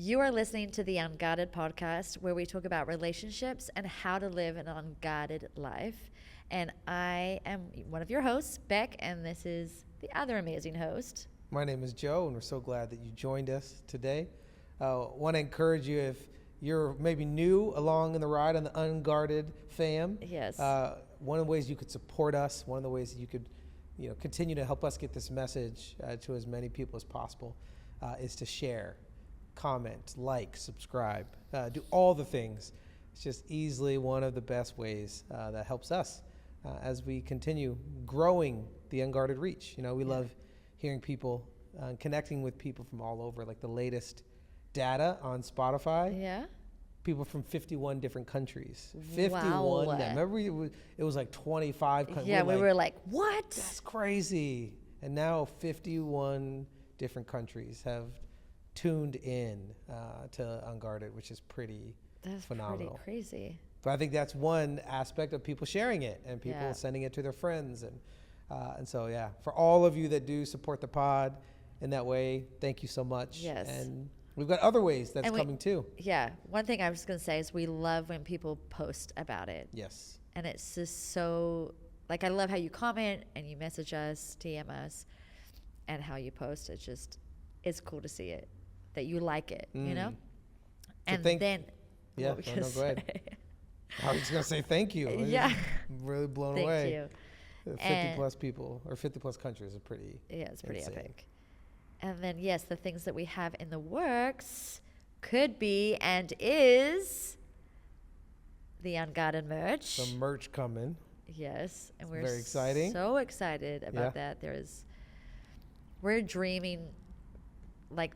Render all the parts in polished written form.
You are listening to the Unguarded podcast, where we talk about relationships and how to live an unguarded life. And I am one of your hosts, Bec, and this is the other amazing host. My name is Joe, and we're so glad that you joined us today. Want to encourage you, if you're maybe new along in the ride on the Unguarded fam. Yes. One of the ways you could support us, one of the ways that you could, continue to help us get this message to as many people as possible, is to share, comment, like, subscribe, do all the things. It's just easily one of the best ways that helps us as we continue growing the Unguarded reach. We love hearing people, connecting with people from all over, like the latest data on Spotify. Yeah. People from 51 different countries. 51. Wow. Remember, it was like 25 countries. Yeah, we were like, what? That's crazy. And now 51 different countries have tuned in to Unguarded, which is pretty phenomenal. Pretty crazy. But I think that's one aspect of people sharing it and people sending it to their friends. And so, for all of you that do support the pod in that way, thank you so much. Yes. And we've got other ways that's coming too. Yeah. One thing I was going to say is we love when people post about it. Yes. And it's just so, I love how you comment and you message us, DM us, and how you post. It's cool to see it, that you like it, So And then, go ahead. I was going to say thank you. Yeah. I'm really blown Thank away. you. 50 plus people or 50 plus countries are pretty. Yeah, it's pretty insane. epic. And then, yes, the things that we have in the works could be and is the Unguarded merch. Some merch coming. Yes. And we're very exciting. So excited about that. We're dreaming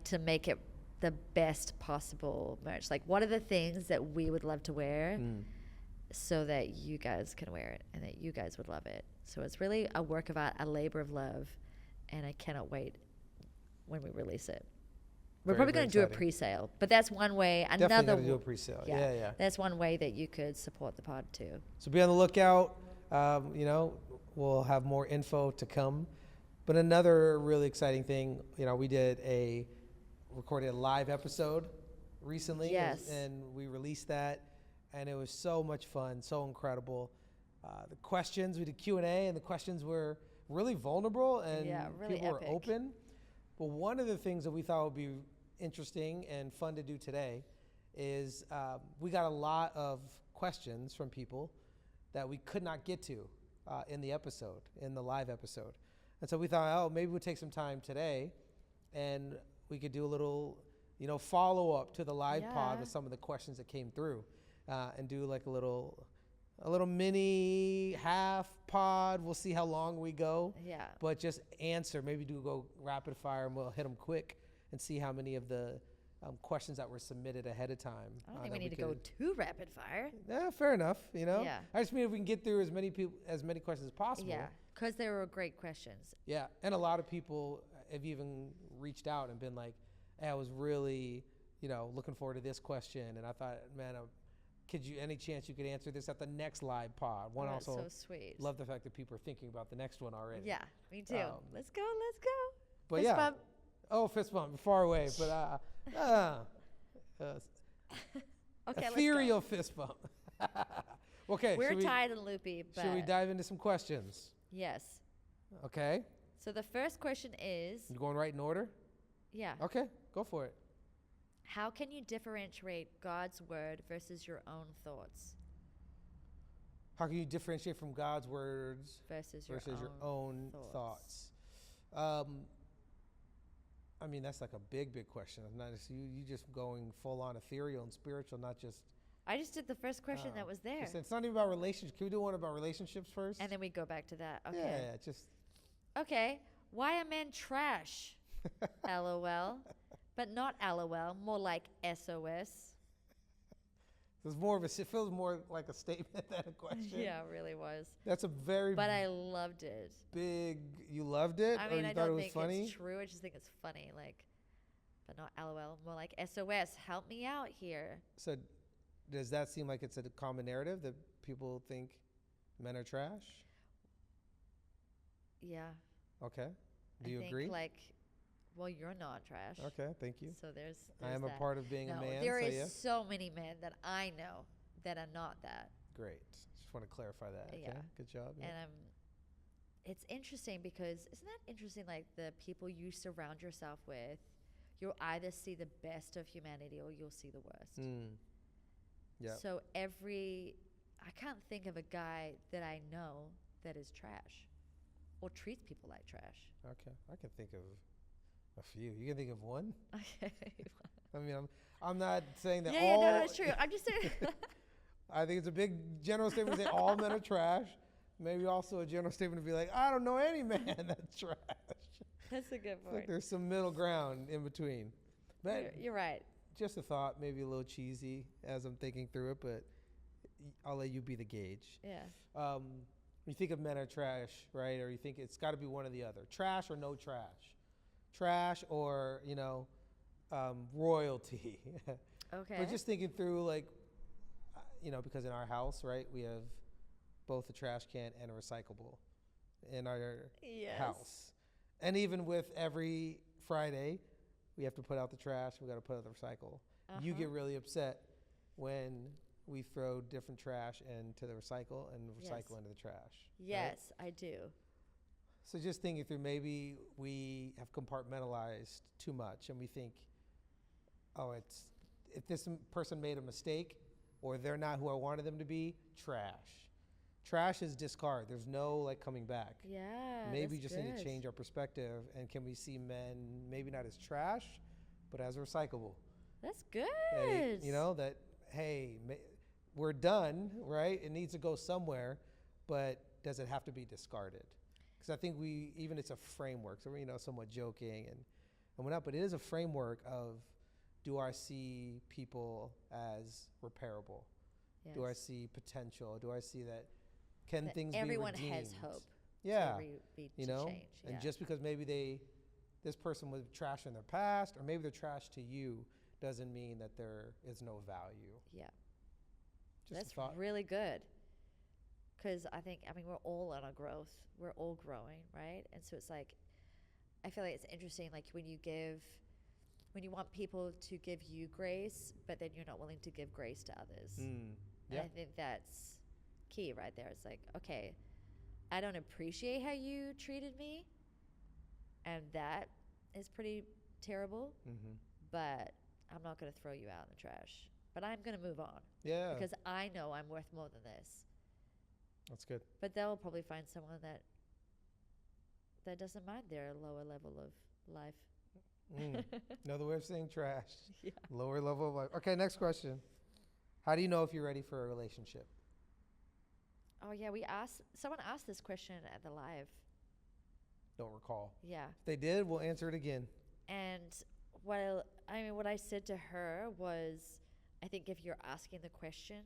to make it the best possible merch. What are the things that we would love to wear so that you guys can wear it and that you guys would love it? So it's really a work of art, a labor of love, and I cannot wait when we release it. We're probably going to do a pre-sale, but that's one way. Definitely going to do a pre-sale. Yeah. That's one way that you could support the pod too. So be on the lookout. We'll have more info to come. But another really exciting thing, we recorded a live episode recently. Yes. And we released that, and it was so much fun, so incredible. The questions, we did Q&A, and the questions were really vulnerable, and really people epic. were open. But one of the things that we thought would be interesting and fun to do today is we got a lot of questions from people that we could not get to in the live episode. And so we thought, maybe we'll take some time today and we could do a little, follow-up to the live pod with some of the questions that came through and do a little mini half pod. We'll see how long we go. Yeah. But just maybe go rapid fire, and we'll hit them quick and see how many of the questions that were submitted ahead of time. I don't think we need to go too rapid fire. Yeah, fair enough. Yeah. I just mean if we can get through as many questions as possible. Yeah, because they were great questions. Yeah, and a lot of people have even reached out and been like, "Hey, I was really, looking forward to this question, and I thought, man, any chance you could answer this at the next live pod?" One that's also so sweet. love the fact that people are thinking about the next one already. Yeah, me too. Let's go. But Fist bump. Oh, fist bump, far away, but Okay, ethereal fist bump. Okay, we're tired and loopy, but should we dive into some questions? yes. Okay. So the first question is, You going right in order? yeah, Okay, go for it. how can you differentiate God's word versus your own thoughts? How can you differentiate from God's words Versus your own thoughts? That's like a big question. Not just you just going full on ethereal and spiritual, not just. I just did the first question that was there. It's not even about relationships. Can we do one about relationships first? And then we go back to that. Okay. Yeah, just. Okay. Why are men trash? LOL. But not LOL. More like SOS. It feels more like a statement than a question. Yeah, it really was. That's a very. But I loved it. Big. You loved it, I or mean, you I thought it don't was think funny? it's true. I just think it's funny. But not LOL. More like SOS. Help me out here. So, does that seem like it's a common narrative that people think men are trash? Yeah. Okay. Do you I think agree? Well, you're not trash. Okay, thank you. So there's I am that. a part of being a man. There so is yeah. so many men that I know that are not that. Great. Just want to clarify that. Okay. Yeah. Good job. Yeah. And it's interesting because isn't that interesting? Like the people you surround yourself with, you'll either see the best of humanity or you'll see the worst. Yeah. So I can't think of a guy that I know that is trash or treats people like trash. Okay. I can think of a few. You can think of one? Okay. I mean, I'm not saying that Yeah, all. no, it's true. I'm just saying. I think it's a big general statement to say all men are trash. Maybe also a general statement to be like, I don't know any man that's trash. That's a good It's point. like there's some middle ground in between. But You're right. just a thought, maybe a little cheesy as I'm thinking through it, but I'll let you be the gauge. Yeah. When you think of men are trash, right? Or you think it's got to be one or the other. Trash or no trash. Trash or, royalty. Okay. But just thinking through, like, because in our house, right, we have both a trash can and a recyclable in our house. And even with every Friday, we have to put out the trash, we got to put out the recycle. You get really upset when we throw different trash into the recycle and recycle into the trash. Yes, right? I do. So just thinking through, maybe we have compartmentalized too much and we think, if this person made a mistake or they're not who I wanted them to be, trash. Trash is discard. There's no coming back. Yeah. Maybe just need to change our perspective, and can we see men maybe not as trash, but as recyclable? That's good. That we're done, right? It needs to go somewhere, but does it have to be discarded? Because I think it's a framework. So we're somewhat joking and whatnot, but it is a framework of, do I see people as repairable? Yes. Do I see potential? Do I see that things be redeemed? Everyone has hope. Yeah. To change. Yeah. And just because maybe this person was trash in their past, or maybe they're trash to you, doesn't mean that there is no value. Yeah. Just That's really good. Because we're all on a growth. We're all growing, right? And so it's like, I feel like it's interesting, like when you want people to give you grace, but then you're not willing to give grace to others. Yeah. And I think that's key right there. It's like, okay, I don't appreciate how you treated me, and that is pretty terrible, but I'm not going to throw you out in the trash. But I'm going to move on. Yeah. Because I know I'm worth more than this. That's good. But they'll probably find someone that doesn't mind their lower level of life. Another way of saying trash. Yeah. Lower level of life. Okay, next question. How do you know if you're ready for a relationship? Oh yeah, someone asked this question at the live. Don't recall. Yeah. If they did, we'll answer it again. And what I said to her was, I think if you're asking the question,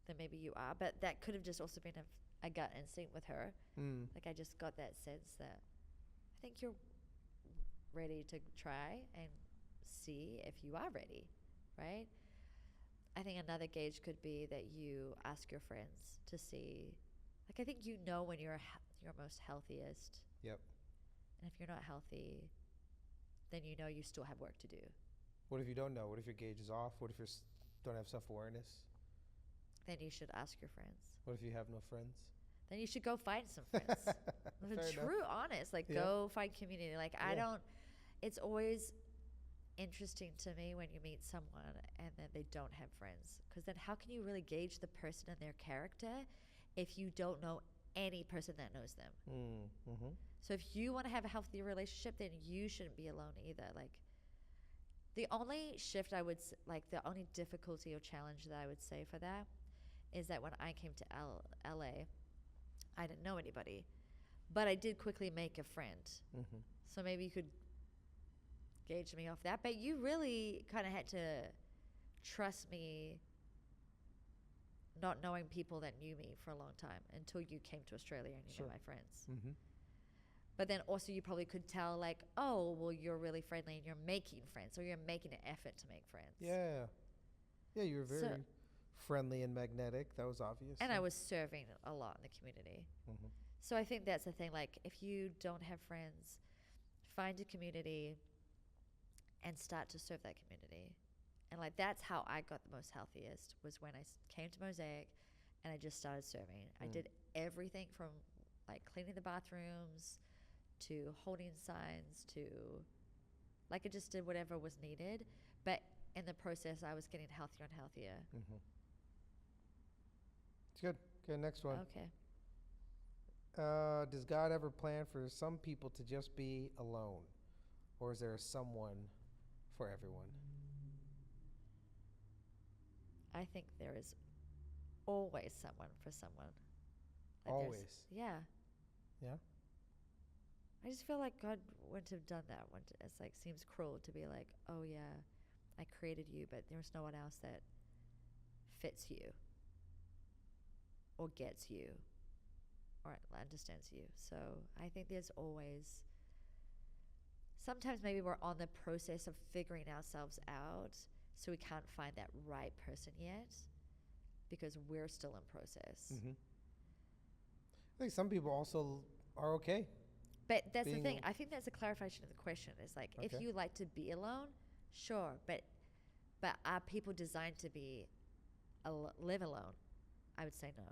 then maybe you are. But that could have just also been a gut instinct with her. Like I just got that sense that I think you're ready to try and see if you are ready, right? I think another gauge could be that you ask your friends to see. Like I think when you're most healthiest. Yep. And if you're not healthy, then you still have work to do. What if you don't know? What if your gauge is off? What if you don't have self-awareness? Then you should ask your friends. What if you have no friends? Then you should go find some friends. Honest. Go find community. It's always interesting to me when you meet someone and then they don't have friends. Because then how can you really gauge the person and their character if you don't know any person that knows them? So if you want to have a healthy relationship, then you shouldn't be alone either. The only shift the only difficulty or challenge that I would say for that is that when I came to LA, I didn't know anybody, but I did quickly make a friend. So maybe you could gauge me off that, but you really kind of had to trust me, not knowing people that knew me for a long time until you came to Australia and you met my friends. But then also you probably could tell you're really friendly and you're making friends, or you're making an effort to make friends. Yeah, you were very friendly and magnetic. That was obvious. And I was serving a lot in the community. So I think that's the thing. If you don't have friends, find a community, and start to serve that community. And like that's how I got the most healthiest, was when I came to Mosaic and I just started serving. I did everything from like cleaning the bathrooms to holding signs to like I just did whatever was needed. But in the process, I was getting healthier and healthier. Mm-hmm. It's good. Okay, next one. Okay. Does God ever plan for some people to just be alone? Or is there someone for everyone? I think there is always someone for someone. Like Always? Yeah. Yeah? I just feel like God wouldn't have done that. It's like seems cruel to be like, oh yeah, I created you, but there's no one else that fits you or gets you or understands you. So I think there's always, sometimes maybe we're on the process of figuring ourselves out, so we can't find that right person yet because we're still in process. Mm-hmm. I think some people also are okay. But that's the thing. I think that's a clarification of the question. Is like, Okay. if you like to be alone, sure. But are people designed to be live alone? I would say no.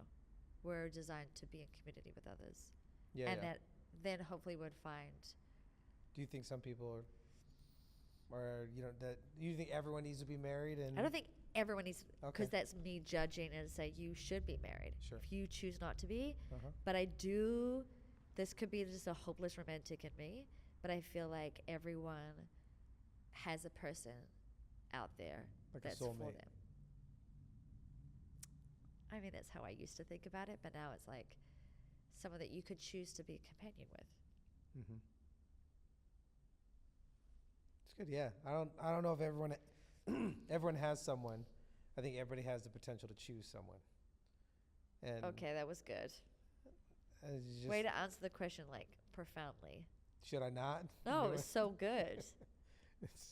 We're designed to be in community with others. Yeah. And that then hopefully would find. Do you think some people are that you think everyone needs to be married? And I don't think everyone needs, because Okay. that's me judging and say you should be married. Sure. If you choose not to be. Uh-huh. But I do, this could be just a hopeless romantic in me, but I feel like everyone has a person out there Like a that's for soulmate. them. I mean, that's how I used to think about it, but now it's like someone that you could choose to be a companion with. Mm-hmm. It's good. Yeah. I don't know if everyone has someone. I think everybody has the potential to choose someone. And Okay, that was good. it's just, Way to answer the question like profoundly. should I not? No, it was so good.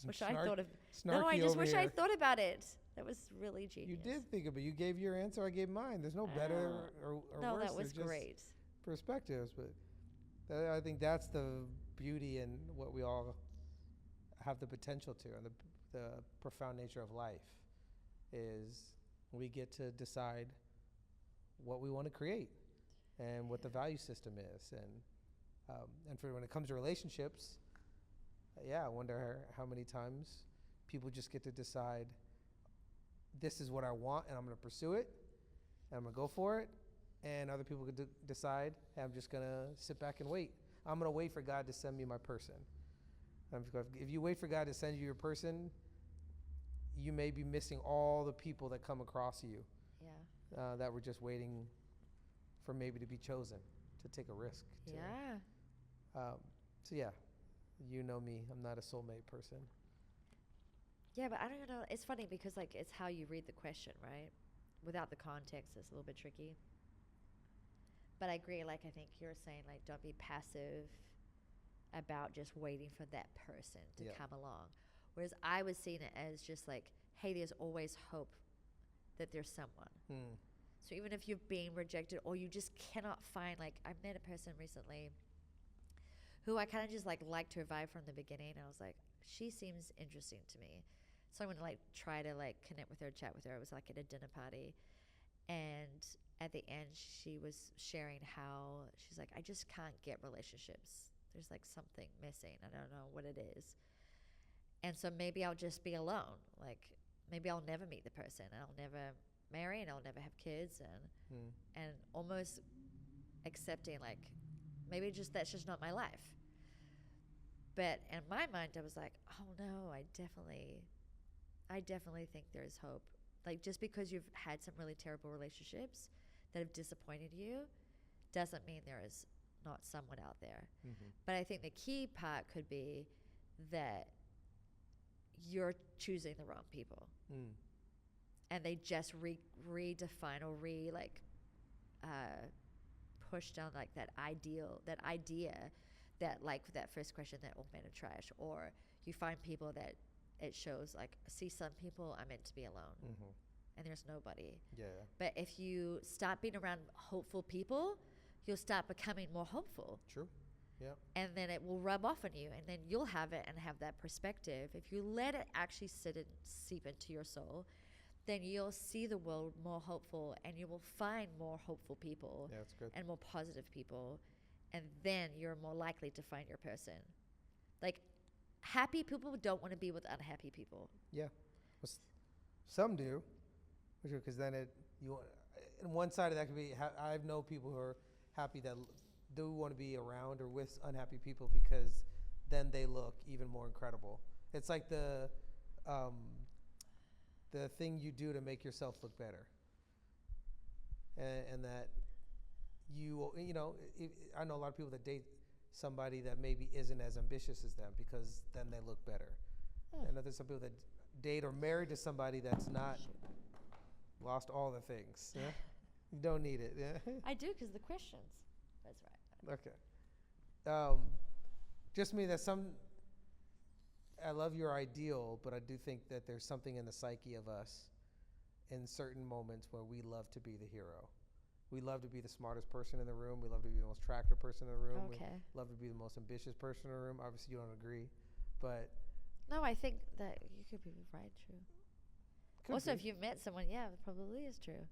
Wish I thought of. No, I snarky just over wish I here. thought about it. That was really genius. You did think of it. You gave your answer. I gave mine. There's no better or No, worse. that was They're just great. perspectives, but I think that's the beauty and what we all have the potential to, and the profound nature of life is we get to decide what we want to create and what the value system is, and for when it comes to relationships, I wonder how many times people just get to decide, this is what I want and I'm going to pursue it and I'm going to go for it, and other people could decide, hey, I'm just going to sit back and wait. I'm going to wait for God to send me my person. If you wait for God to send you your person, you may be missing all the people that come across you that were just waiting for maybe to be chosen, to take a risk. So yeah, you know me, I'm not a soulmate person. Yeah, but I don't know. It's funny because like it's how you read the question, right? Without the context, it's a little bit tricky. But I agree. Like I think you're saying, like don't be passive about just waiting for that person to come along. Whereas I was seeing it as just like, hey, there's always hope that there's someone. So even if you're being rejected or you just cannot find, like I met a person recently who I kind of just liked her vibe from the beginning, and I was like, she seems interesting to me. So I'm gonna try to connect with her, chat with her. I was at a dinner party, and at the end she was sharing how she's like, I just can't get relationships. There's something missing. I don't know what it is. And so maybe I'll just be alone. Maybe I'll never meet the person, and I'll never marry, and I'll never have kids, and almost accepting maybe that's just not my life. But in my mind, I was like, oh no, I definitely think there's hope. Just because you've had some really terrible relationships that have disappointed you doesn't mean there is not someone out there. But I think the key part could be that you're choosing the wrong people. And they just redefine or push down that idea that that first question that all men are trash, or you find people that it shows see some people are meant to be alone, and there's nobody. But if you start being around hopeful people, you'll start becoming more hopeful. True. Yep. And then it will rub off on you, and then you'll have it and have that perspective. If you let it actually sit and seep into your soul, then you'll see the world more hopeful, and you will find more hopeful people. Yeah, that's good. And more positive people, and then you're more likely to find your person. Like, happy people don't want to be with unhappy people. Yeah. Some do, because then and one side of that could be, I know people who are happy that do want to be around or with unhappy people, because then they look even more incredible. It's like the thing you do to make yourself look better. And that you know, I know a lot of people that date somebody that maybe isn't as ambitious as them, because then they look better. And there's some people that date or married to somebody that's not lost all the things. Yeah? You don't need it. Yeah. I do, because the questions. That's right. Okay. Just me that I love your ideal, but I do think that there's something in the psyche of us in certain moments where we love to be the hero. We love to be the smartest person in the room. We love to be the most attractive person in the room. Okay. We love to be the most ambitious person in the room. Obviously, you don't agree, but No, I think that you could be right, true. Also, if you've met someone, yeah, it probably is true.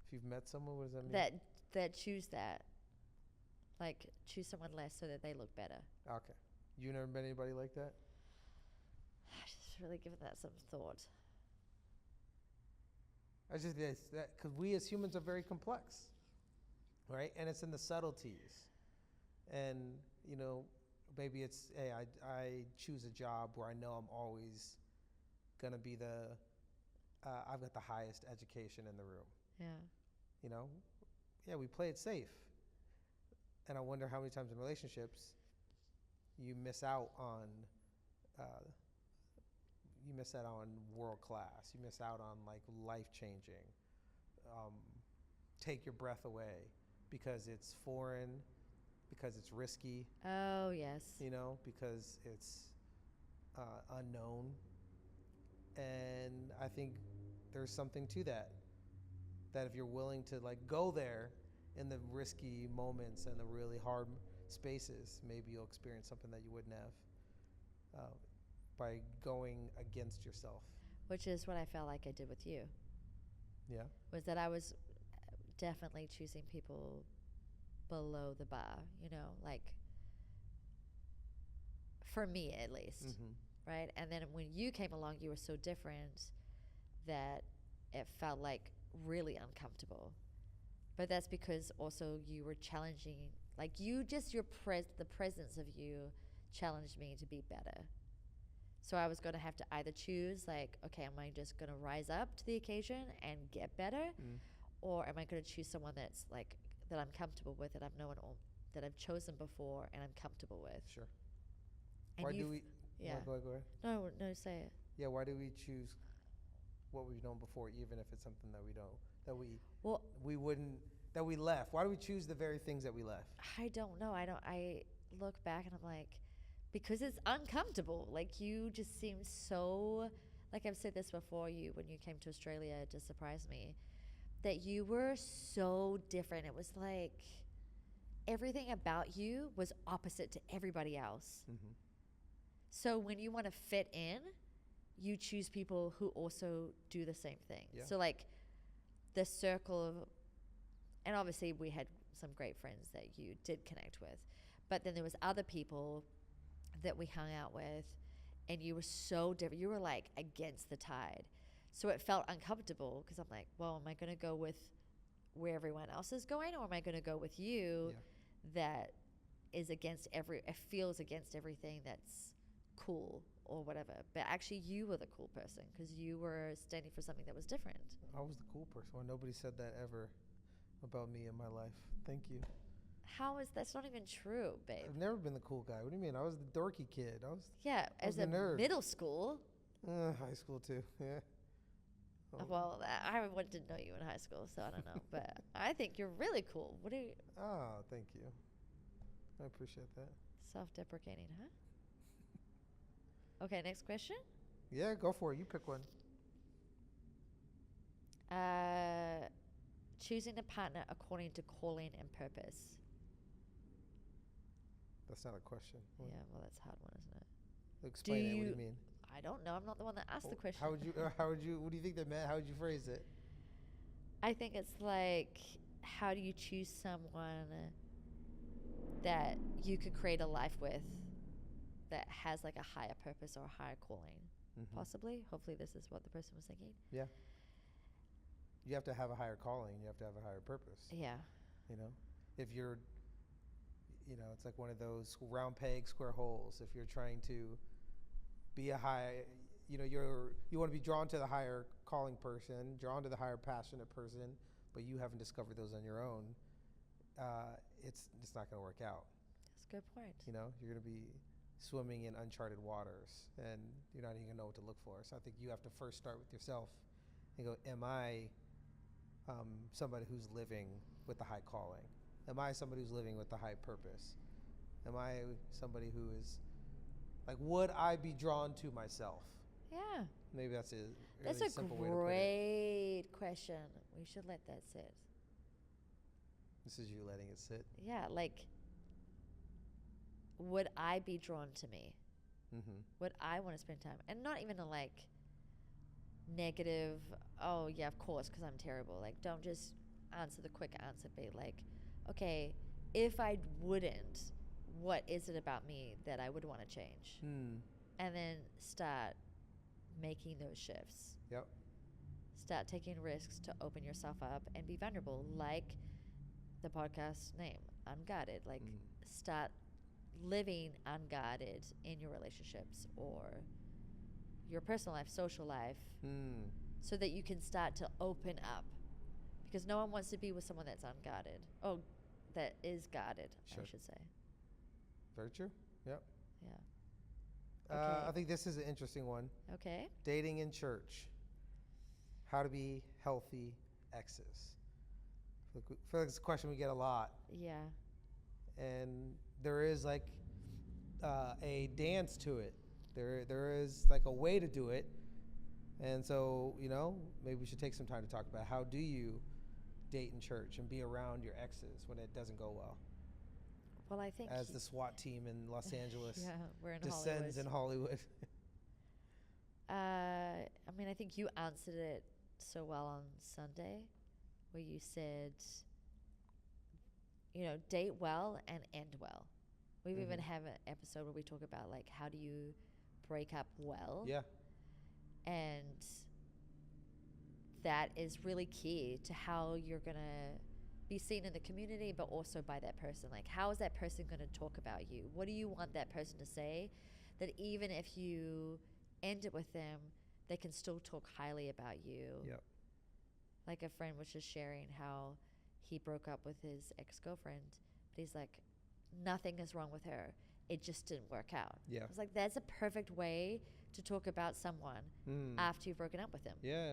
If you've met someone, what does that mean? That choose that. Like, choose someone less so that they look better. Okay. You never met anybody like that? I just really given that some thought. I just that because we as humans are very complex, right? And it's in the subtleties. And you know, maybe it's, hey, I choose a job where I know I'm always gonna be I've got the highest education in the room. Yeah. You know, yeah, we play it safe. And I wonder how many times in relationships you miss out on world class. You miss out on like life changing. Take your breath away because it's foreign, because it's risky. Oh, yes. You know, because it's unknown. And I think there's something to that. That if you're willing to like go there in the risky moments and the really hard spaces, maybe you'll experience something that you wouldn't have by going against yourself. Which is what I felt like I did with you. Yeah. Was that I was definitely choosing people below the bar, you know, like for me at least, right? And then when you came along, you were so different that it felt like really uncomfortable. But that's because also you were challenging, like you just, the presence of you challenged me to be better. So I was going to have to either choose like, okay, am I just going to rise up to the occasion and get better? Or am I going to choose someone that's like, that I'm comfortable with, that I've known that I've chosen before and I'm comfortable with? Sure. And why do we? Yeah. No, go ahead. No, say it. Yeah. Why do we choose what we've known before, even if it's something that we don't, that we left? Why do we choose the very things that we left? I don't know. I look back and I'm like, because it's uncomfortable. Like you just seem so, like I've said this before, when you came to Australia to surprise me, that you were so different. It was like everything about you was opposite to everybody else. So when you want to fit in, you choose people who also do the same thing. Yeah. So like the circle of, and obviously we had some great friends that you did connect with, but then there was other people that we hung out with, and you were so different. You were like against the tide. So it felt uncomfortable because I'm like, well, am I going to go with where everyone else is going, or am I going to go with you that is feels against everything that's cool or whatever? But actually you were the cool person because you were standing for something that was different. I was the cool person. Well, nobody said that ever about me in my life. Thank you. That's not even true, babe. I've never been the cool guy. What do you mean? I was the dorky kid. I was as a nerd. Middle school. High school too. Yeah. Oh. Well, I didn't know you in high school, so I don't know. But I think you're really cool. What are you? Oh, thank you. I appreciate that. Self-deprecating, huh? Okay, next question. Yeah, go for it. You pick one. Choosing a partner according to calling and purpose. That's not a question. What? Yeah, well, that's a hard one, isn't it? Explain it. What do you mean? I don't know. I'm not the one that asked the question. How would you, what do you think that meant? How would you phrase it? I think it's like, how do you choose someone that you could create a life with that has like a higher purpose or a higher calling? Possibly. Hopefully this is what the person was thinking. Yeah. You have to have a higher calling. You have to have a higher purpose. Yeah. You know, if you're, it's like one of those round peg, square holes. If you're trying to be a high, you want to be drawn to the higher calling person, drawn to the higher passionate person, but you haven't discovered those on your own, it's not going to work out. That's a good point. You're going to be swimming in uncharted waters, and you're not even going to know what to look for. So I think you have to first start with yourself and go, am I somebody who's living with the high calling? Am I somebody who's living with the high purpose? Am I somebody who is, like, would I be drawn to myself? Yeah. Maybe that's a That's really a simple way to put it. great question. We should let that sit. This is you letting it sit. Yeah, like, would I be drawn to me? Would I want to spend time? And not even a, like, negative, oh, yeah, of course, because I'm terrible. Like, don't just answer the quick answer. Be like, okay, if I wouldn't, what is it about me that I would want to change? And then start making those shifts. Yep. Start taking risks to open yourself up and be vulnerable, like the podcast name, Unguarded. Like, start living unguarded in your relationships or your personal life, social life, so that you can start to open up. Because no one wants to be with someone that's unguarded. Oh, that is guarded, Sure. I should say. Very true. Yep. Yeah. Okay. I think this is an interesting one. Okay. Dating in church. How to be healthy exes. I feel like it's a question we get a lot. Yeah. And there is like a dance to it. There is like a way to do it. And so, maybe we should take some time to talk about how do you date in church and be around your exes when it doesn't go well. Well, I think as the SWAT team in Los Angeles yeah, we're in descends in Hollywood. I mean, I think you answered it so well on Sunday, where you said, date well and end well. We've even have an episode where we talk about, like, how do you break up well? Yeah. And that is really key to how you're going to be seen in the community, but also by that person. Like, how is that person going to talk about you? What do you want that person to say that even if you end it with them, they can still talk highly about you? Yep. Like, a friend was just sharing how he broke up with his ex-girlfriend, but he's like, nothing is wrong with her. It just didn't work out. Yeah. I was like, that's a perfect way to talk about someone after you've broken up with them. Yeah.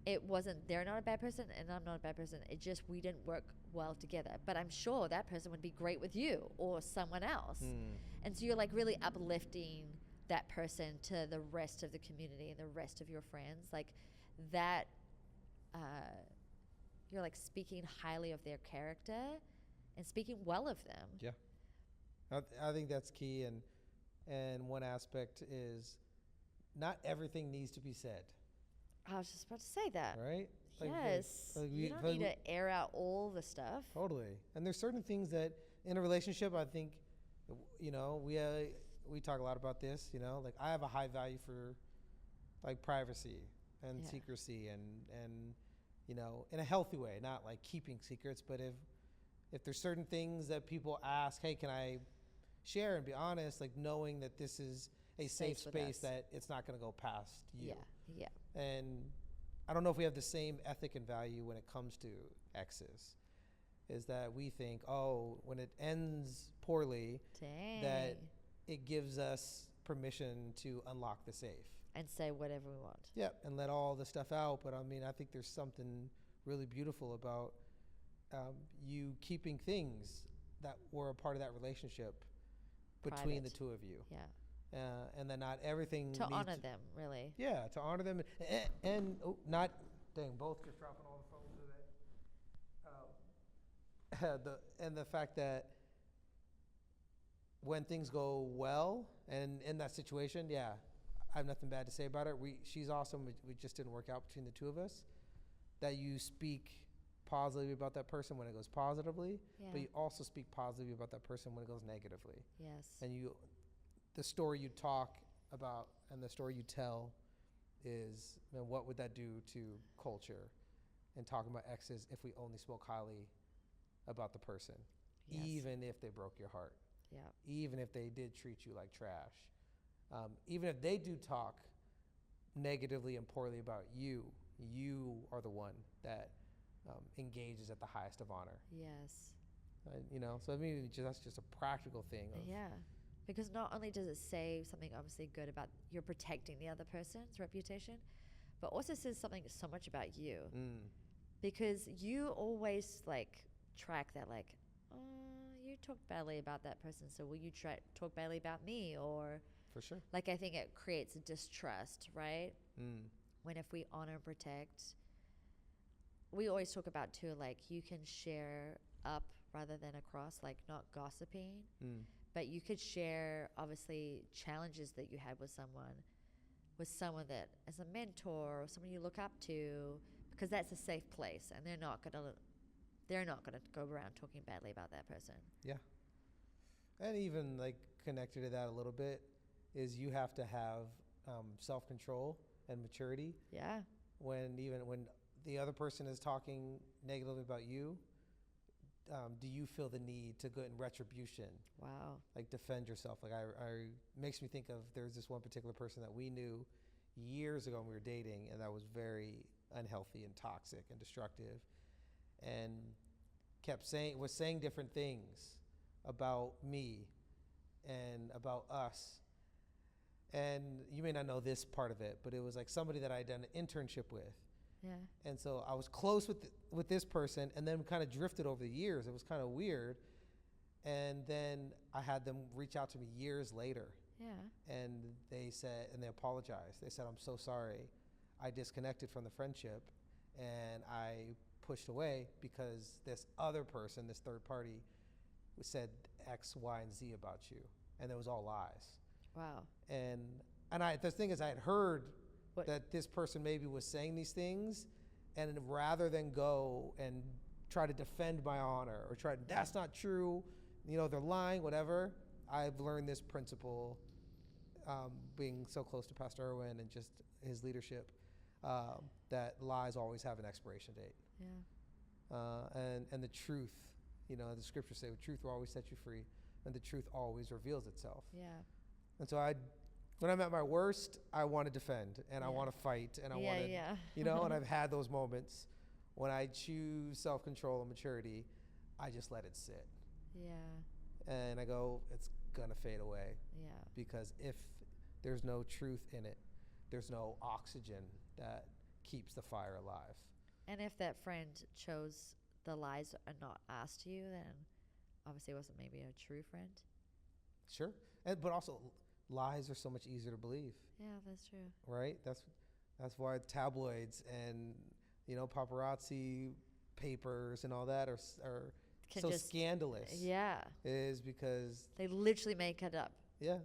It wasn't, they're not a bad person and I'm not a bad person. It just, we didn't work well together. But I'm sure that person would be great with you or someone else. And so you're like really uplifting that person to the rest of the community and the rest of your friends. Like that, you're like speaking highly of their character and speaking well of them. Yeah. I think that's key. And one aspect is not everything needs to be said. I was just about to say that. Right? Yes. You don't need to air out all the stuff. Totally. And there's certain things that in a relationship, I think, we talk a lot about this, like I have a high value for like privacy and secrecy and in a healthy way, not like keeping secrets, but if there's certain things that people ask, hey, can I share and be honest, like knowing that this is a safe space that it's not going to go past you. Yeah. And I don't know if we have the same ethic and value when it comes to exes, is that we think, when it ends poorly, that it gives us permission to unlock the safe. And say whatever we want. Yeah, and let all the stuff out. But I mean, I think there's something really beautiful about you keeping things that were a part of that relationship between the two of you. Yeah. And then not everything to honor them, really. Yeah, to honor them and not both just dropping all the phones with it. And the fact that when things go well and in that situation, yeah, I have nothing bad to say about her. She's awesome. We just didn't work out between the two of us. That you speak positively about that person when it goes positively, but you also speak positively about that person when it goes negatively. Yes. And the story you talk about and the story you tell is, man, what would that do to culture? And talking about exes if we only spoke highly about the person, Yes. even if they broke your heart, Yeah. even if they did treat you like trash, even if they do talk negatively and poorly about you, you are the one that engages at the highest of honor. Yes. So I mean, that's just a practical thing. Yeah. Because not only does it say something obviously good about you're protecting the other person's reputation, but also says something so much about you. Because you always like track that, like, oh, you talked badly about that person, so will you talk badly about me? Or For sure. like, I think it creates a distrust, right? When if we honor and protect, we always talk about too, like, you can share up rather than across, like not gossiping, but you could share obviously challenges that you had with someone that as a mentor or someone you look up to, because that's a safe place, and they're not gonna go around talking badly about that person. Yeah. And even like connected to that a little bit is you have to have self-control and maturity. Yeah. When the other person is talking negatively about you, do you feel the need to go in retribution? Wow. Like defend yourself. Like I makes me think of, there's this one particular person that we knew years ago when we were dating, and that was very unhealthy and toxic and destructive, and was saying different things about me and about us. And you may not know this part of it, but it was like somebody that I had done an internship with. Yeah. And so I was close with this person, and then kind of drifted over the years. It was kind of weird. And then I had them reach out to me years later. Yeah. And they apologized. They said, I'm so sorry. I disconnected from the friendship, and I pushed away because this other person, this third party, said X, Y, and Z about you. And it was all lies. Wow. And the thing is, I had heard that this person maybe was saying these things, and rather than go and try to defend my honor or that's not true, they're lying, whatever, I've learned this principle, being so close to Pastor Irwin and just his leadership, that lies always have an expiration date. Yeah. And the truth, the scriptures say, the truth will always set you free, and the truth always reveals itself. Yeah. And so when I'm at my worst, I want to defend, and I want to fight, and I want to, and I've had those moments when I choose self-control and maturity. I just let it sit. Yeah. And I go, it's going to fade away. Yeah. Because if there's no truth in it, there's no oxygen that keeps the fire alive. And if that friend chose the lies and not asked you, then obviously it wasn't maybe a true friend. Sure. But also, lies are so much easier to believe. Yeah, that's true. Right? That's why tabloids and paparazzi papers and all that are so scandalous. Yeah. Is because they literally make it up. Yeah.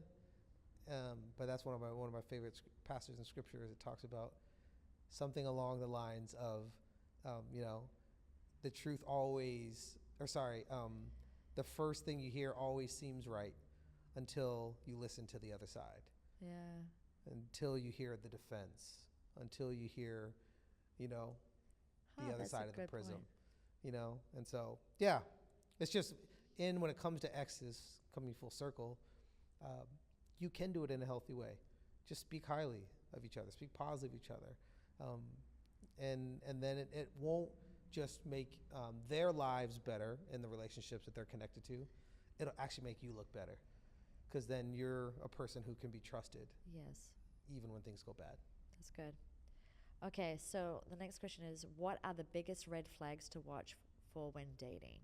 But that's one of my favorite passages in scripture. It talks about something along the lines of, the truth always, the first thing you hear always seems right until you listen to the other side. Yeah. Until you hear the defense, until you hear, the other side of the prism, and so, yeah, it's just when it comes to exes, coming full circle, you can do it in a healthy way. Just speak highly of each other, speak positive of each other. And then it won't just make their lives better in the relationships that they're connected to. It'll actually make you look better, because then you're a person who can be trusted. Yes. Even when things go bad. That's good. Okay, so the next question is, what are the biggest red flags to watch for when dating?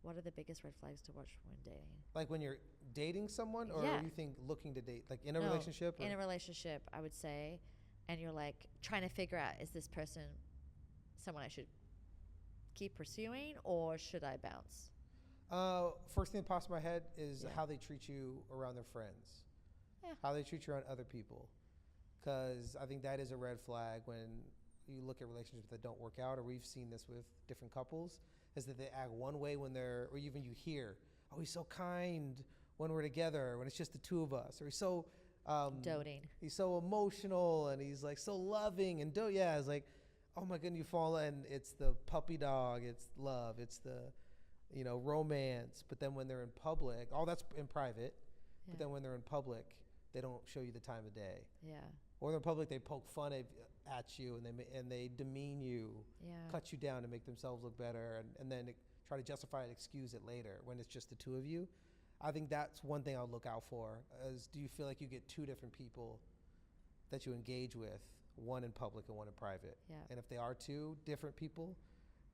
What are the biggest red flags to watch when dating? Like when you're dating someone, or you think looking to date, like in a relationship? In a relationship, I would say, and you're like trying to figure out, is this person someone I should keep pursuing, or should I bounce? First thing that pops in my head is Yeah. how they treat you around their friends, Yeah. how they treat you around other people. Because I think that is a red flag when you look at relationships that don't work out, or we've seen this with different couples, is that they act one way when they're, or even you hear, oh, he's so kind when we're together, when it's just the two of us, or he's so Doting. he's so emotional and he's like so loving and yeah, it's like, oh my goodness, you fall, and it's the puppy dog, it's love, it's the romance. But then when they're in public, all that's in private. Yeah. But then when they're in public, they don't show you the time of day. Yeah. Or in public, they poke fun at you, and they demean you, Yeah. cut you down to make themselves look better, and then try to justify and excuse it later when it's just the two of you. I think that's one thing I'll look out for. Is, do you feel like you get two different people that you engage with, one in public and one in private? Yeah. And if they are two different people,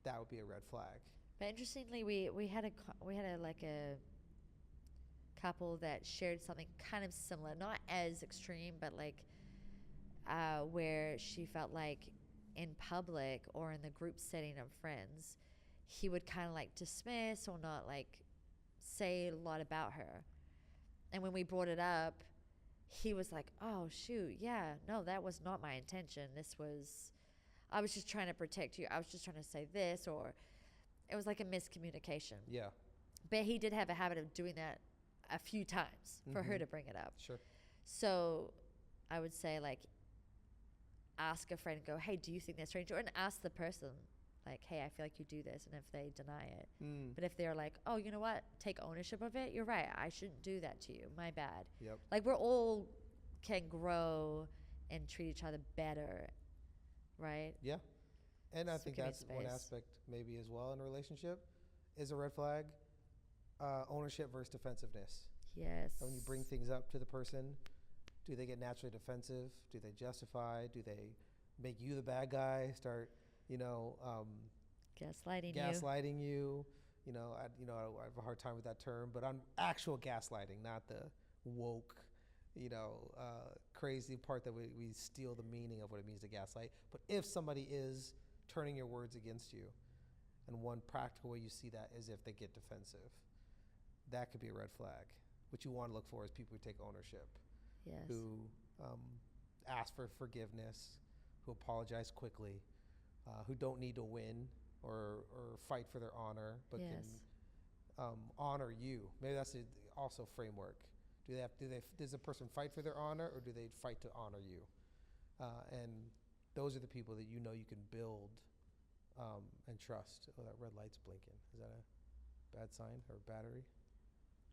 that would be a red flag. But interestingly, we had a couple that shared something kind of similar, not as extreme, but like where she felt like in public or in the group setting of friends, he would kind of like dismiss or not like say a lot about her. And when we brought it up, he was like, oh shoot, yeah, no, that was not my intention. I was just trying to protect you. I was just trying to say this, or it was like a miscommunication. Yeah. But he did have a habit of doing that a few times for her to bring it up. Sure. So I would say, like, ask a friend, go, hey, do you think that's strange? Or, and ask the person, like, hey, I feel like you do this. And if they deny it. But if they're like, oh, you know what? Take ownership of it. You're right. I shouldn't do that to you. My bad. Yep. Like, we're all can grow and treat each other better, right? Yeah. And I So think give me that's one space. aspect maybe as well in a relationship is a red flag. Ownership versus defensiveness. Yes. And when you bring things up to the person, do they get naturally defensive? Do they justify? Do they make you the bad guy? Start, gaslighting you. I have a hard time with that term, but on actual gaslighting, not the woke, crazy part that we steal the meaning of what it means to gaslight. But if somebody is turning your words against you, and one practical way you see that is if they get defensive, that could be a red flag. What you want to look for is people who take ownership, Yes. who ask for forgiveness, who apologize quickly, who don't need to win or fight for their honor, but Yes. can honor you. Maybe that's also framework. Does a person fight for their honor, or do they fight to honor you? And those are the people that you can build and trust. Oh, that red light's blinking. Is that a bad sign or battery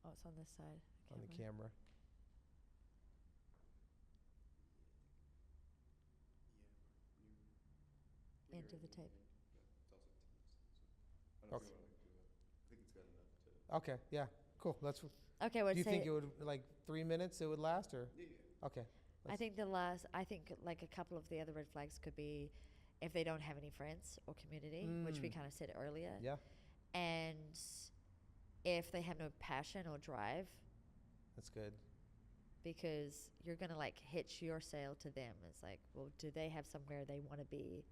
Oh, it's on this side. on the camera? Into the tape. Okay. Okay. Yeah. Cool. Okay, Do well, you say think it would, like 3 minutes it would last, or? Okay. I think like a couple of the other red flags could be if they don't have any friends or community, which we kind of said earlier. Yeah. And if they have no passion or drive, That's good. because you're going to like hitch your sail to them. It's like, well, do they have somewhere they want to be?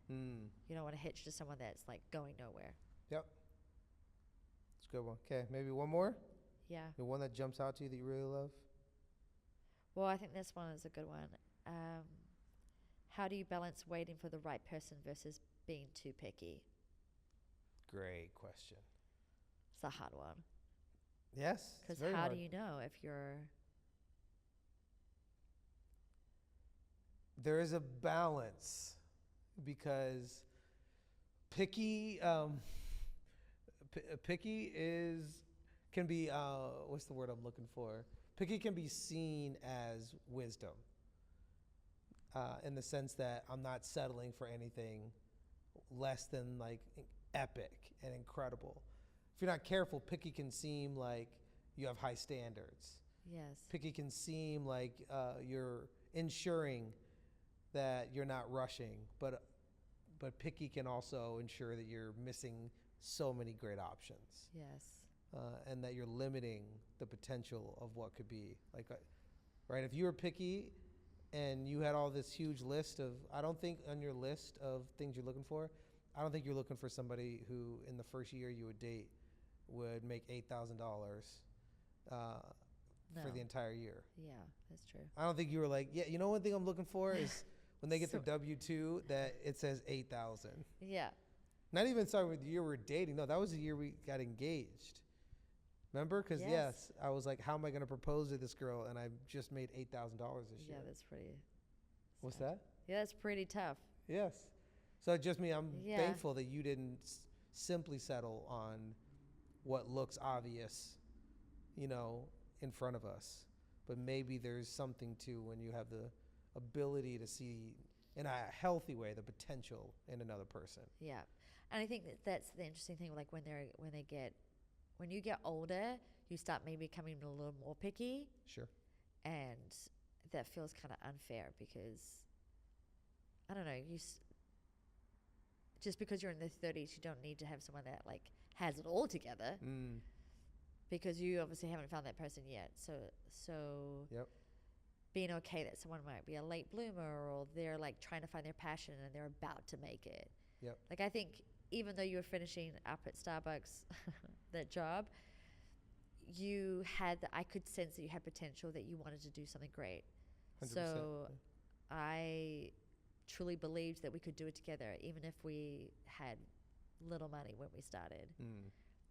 You don't want to hitch to someone that's like going nowhere. Yep. That's a good one. Okay. Maybe one more? Yeah. The one that jumps out to you that you really love? Well, I think this one is a good one. How do you balance waiting for the right person versus being too picky? Great question. It's a hard one. Yes. Because how do you know if you're... There is a balance, because picky can be what's the word I'm looking for? Picky can be seen as wisdom, in the sense that I'm not settling for anything less than like epic and incredible. If you're not careful, picky can seem like you have high standards. Yes. Picky can seem like you're ensuring that you're not rushing, but picky can also ensure that you're missing so many great options. Yes. And that you're limiting the potential of what could be. Like, right, if you were picky and you had all this huge list of, I don't think on your list of things you're looking for, I don't think you're looking for somebody who in the first year you would date would make $8,000 for the entire year. Yeah, that's true. I don't think you were like, yeah, you know, one thing I'm looking for is when they get So- their W-2 that it says 8,000. Yeah. Not even starting with the year we're dating. No, that was the year we got engaged. Remember? Because yes, I was like, how am I going to propose to this girl? And I just made $8,000 this year. Yeah, that's pretty. What's sad. that? Yeah, that's pretty tough. Yes. So it just means I'm Yeah. thankful that you didn't simply settle on what looks obvious, you know, in front of us. But maybe there's something to when you have the ability to see in a healthy way the potential in another person. Yeah, and I think that's the interesting thing. Like when you get older, you start maybe becoming a little more picky, Sure. and that feels kind of unfair because I don't know. Just because you're in the 30s, you don't need to have someone that like has it all together. Because you obviously haven't found that person yet. So Yep. being okay that someone might be a late bloomer or they're like trying to find their passion and they're about to make it. Yep. Like I think even though you were finishing up at Starbucks, that job, I could sense that you had potential, that you wanted to do something great. 100%. So I truly believed that we could do it together, even if we had little money when we started.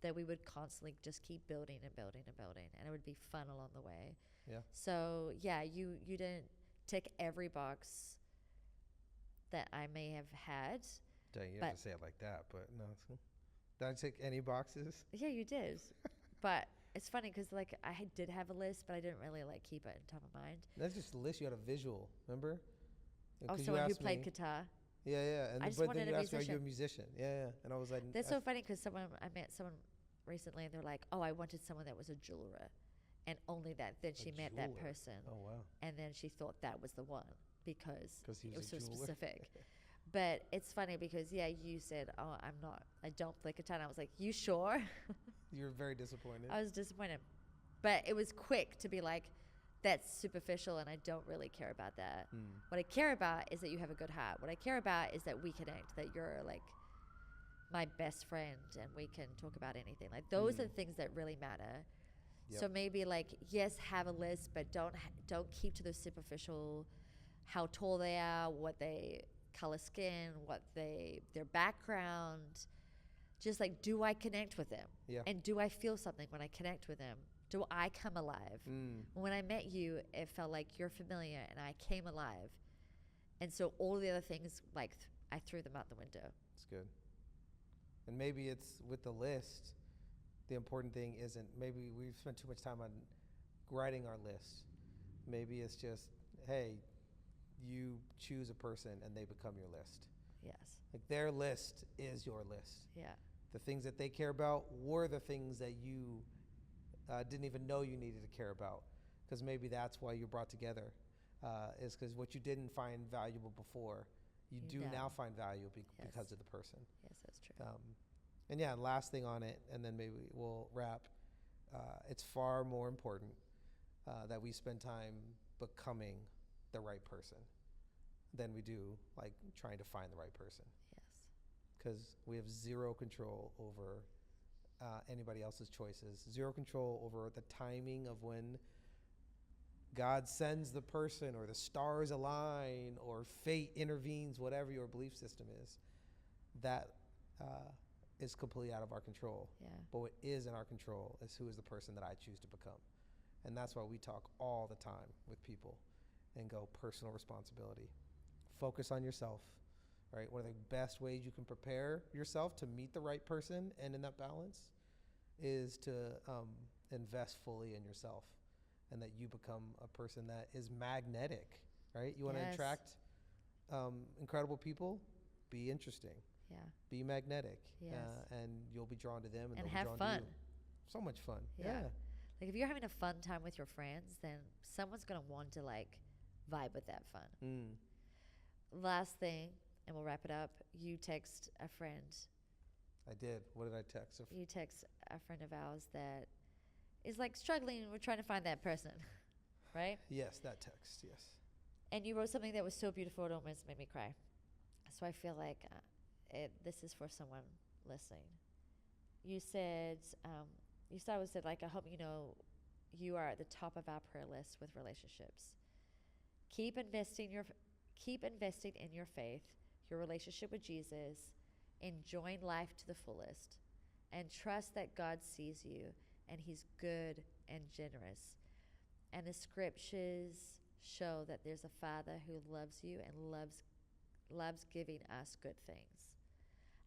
That we would constantly just keep building and building and building, and it would be fun along the way. Yeah. So yeah, you didn't tick every box that I may have had. Dang, you have to say it like that, but no. It's cool. Did I tick any boxes? Yeah, you did. But it's funny because like did have a list, but I didn't really like keep it in top of mind. That's just a list. You had a visual, remember? Oh, someone who played guitar. Yeah. And I just but then wanted you a asked me, are you a musician. musician? Yeah. And I was like, That's so funny because I met someone recently and they're like, oh, I wanted someone that was a jeweler, and only that. Then she met that person. Oh wow. And then she thought that was the one because he it was was so a jeweler. specific. But it's funny because you said, oh, I don't play guitar. And I was like, you sure? You were very disappointed. I was disappointed, but it was quick to be like, that's superficial and I don't really care about that. What I care about is that you have a good heart. What I care about is that we connect, that you're like my best friend and we can talk about anything. Like those are the things that really matter. Yep. So maybe like, yes, have a list, but don't keep to the superficial, how tall they are, what they color skin, their background. Just like, do I connect with them? Yeah. And do I feel something when I connect with them? Do I come alive? When I met you, it felt like you're familiar and I came alive. And so all the other things, like I threw them out the window. It's good. And maybe it's with the list, the important thing isn't, maybe we've spent too much time on writing our list. Maybe it's just, hey, you choose a person and they become your list. Yes. Like their list is your list. Yeah. The things that they care about were the things that you didn't even know you needed to care about. Because maybe that's why you're brought together, is because what you didn't find valuable before, you do now find value because of the person. Yes, that's true. And yeah, last thing on it, and then maybe we'll wrap. It's far more important that we spend time becoming the right person than we do like trying to find the right person. Yes. Because we have zero control over anybody else's choices, zero control over the timing of when God sends the person or the stars align or fate intervenes, whatever your belief system is. That is completely out of our control. Yeah. But what is in our control is who is the person that I choose to become. And that's why we talk all the time with people and go personal responsibility. Focus on yourself, right? One of the best ways you can prepare yourself to meet the right person and in that balance is to invest fully in yourself, and that you become a person that is magnetic, right? You want to attract incredible people, be interesting. Yeah. Be magnetic. Yes. And you'll be drawn to them and they'll have be drawn fun. to you. So much fun. Yeah. Like if you're having a fun time with your friends, then someone's going to want to like vibe with that fun. Last thing, and we'll wrap it up. You text a friend. I did. What did I text? You text a friend of ours that is like struggling and we're trying to find that person, right? Yes, that text, yes. And you wrote something that was so beautiful it almost made me cry. So I feel like this is for someone listening. you said, you started with said, like, I hope you know you are at the top of our prayer list with relationships. Keep investing in your faith, your relationship with Jesus, enjoying life to the fullest, and trust that God sees you and he's good and generous. And the scriptures show that there's a Father who loves you and loves giving us good things.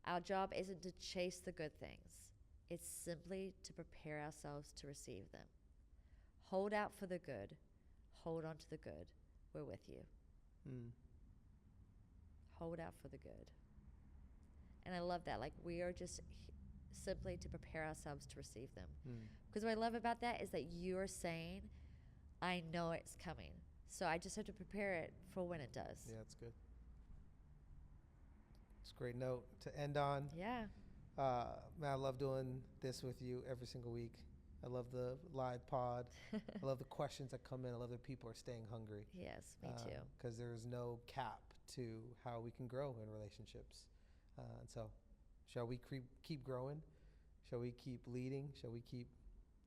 Our job isn't to chase the good things. It's simply to prepare ourselves to receive them. Hold out for the good. Hold on to the good. We're with you. Hold out for the good. And I love that. Like, we are just simply to prepare ourselves to receive them. Because what I love about that is that you're saying, I know it's coming. So I just have to prepare it for when it does. Yeah, that's good. It's a great note to end on. Yeah. Man, I love doing this with you every single week. I love the live pod. I love the questions that come in. I love that people are staying hungry. Yes, me too. Because there's no cap to how we can grow in relationships. And so, shall we keep growing? Shall we keep leading? Shall we keep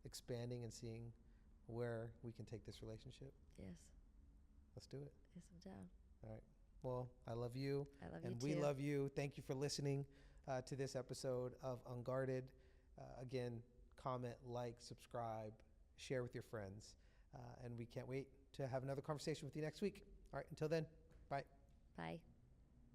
expanding and seeing where we can take this relationship? Yes. Let's do it. Yes, I'm down. All right. Well, I love you. I love you and too. we love you. Thank you for listening to this episode of Unguarded. Again, comment, like, subscribe, share with your friends. And we can't wait to have another conversation with you next week. All right. Until then, bye. Bye.